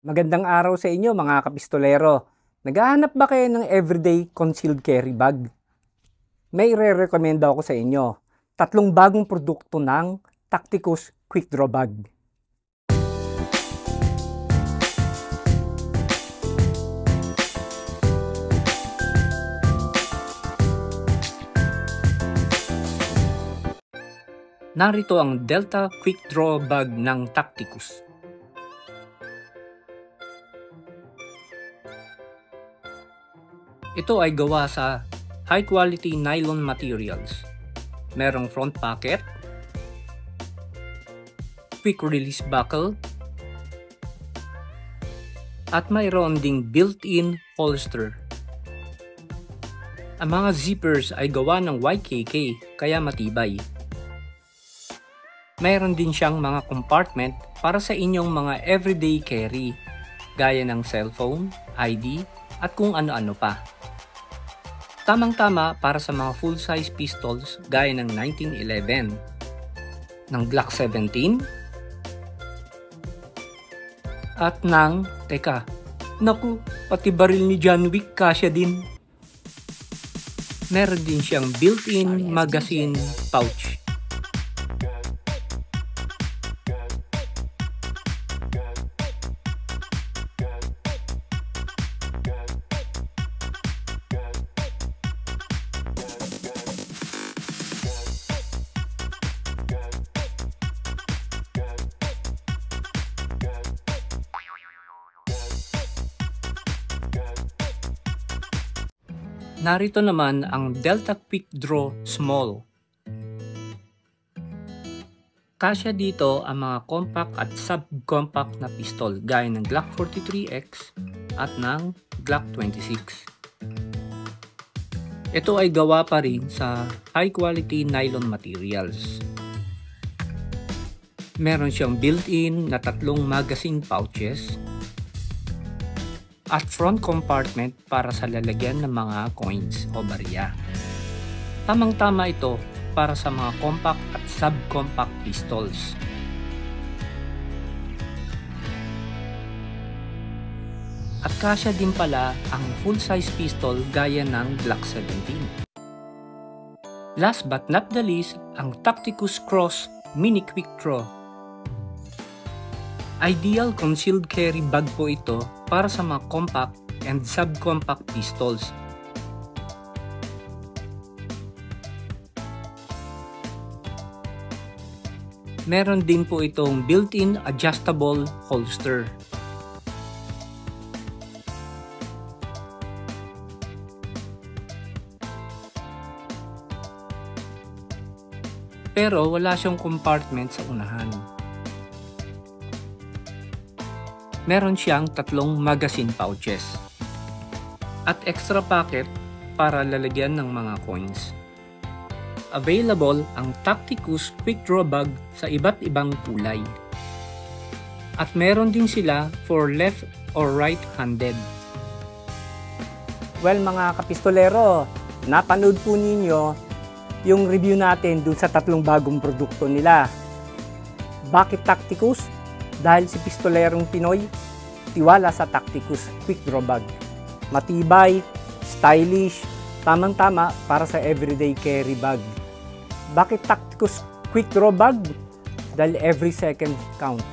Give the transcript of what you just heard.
Magandang araw sa inyo mga kapistolero. Naghahanap ba kayo ng everyday concealed carry bag? May re-recommend ako sa inyo. 3 bagong produkto ng Tacticus Quick Draw Bag. Narito ang Delta Quick Draw Bag ng Tacticus. Ito ay gawa sa high quality nylon materials. Merong front pocket, quick release buckle, at mayroon ding built-in holster. Ang mga zippers ay gawa ng YKK kaya matibay. Mayroon din siyang mga compartment para sa inyong mga everyday carry, gaya ng cellphone, ID, at kung ano-ano pa. Tamang-tama para sa mga full-size pistols gaya ng 1911, ng Glock 17, at ng, pati baril ni John Wick kasya din. Meron din siyang built-in magazine pouch. Narito naman ang Delta Quick Draw Small. Kasya dito ang mga compact at subcompact na pistol gaya ng Glock 43X at ng Glock 26. Ito ay gawa pa rin sa high quality nylon materials. Meron siyang built-in na 3 magazine pouches at front compartment para sa lalagyan ng mga coins o barya. Tamang-tama ito para sa mga compact at subcompact pistols. At kasya din pala ang full-size pistol gaya ng Glock 17. Last but not the least, ang Tacticus Cross Mini Quick Draw. Ideal concealed carry bag po ito para sa mga compact and subcompact pistols. Meron din po itong built-in adjustable holster. Pero wala siyang compartment sa unahan. Meron siyang 3 magazine pouches at extra pocket para lalagyan ng mga coins. Available ang Tacticus Quick Draw Bag sa iba't ibang kulay. At meron din sila for left or right-handed. Well mga kapistolero, napanood po ninyo yung review natin dun sa 3 bagong produkto nila. Bakit Tacticus? Dahil si pistolerong Pinoy, tiwala sa Tacticus Quick Draw Bag. Matibay, stylish, tamang-tama para sa everyday carry bag. Bakit Tacticus Quick Draw Bag? Dahil every second count.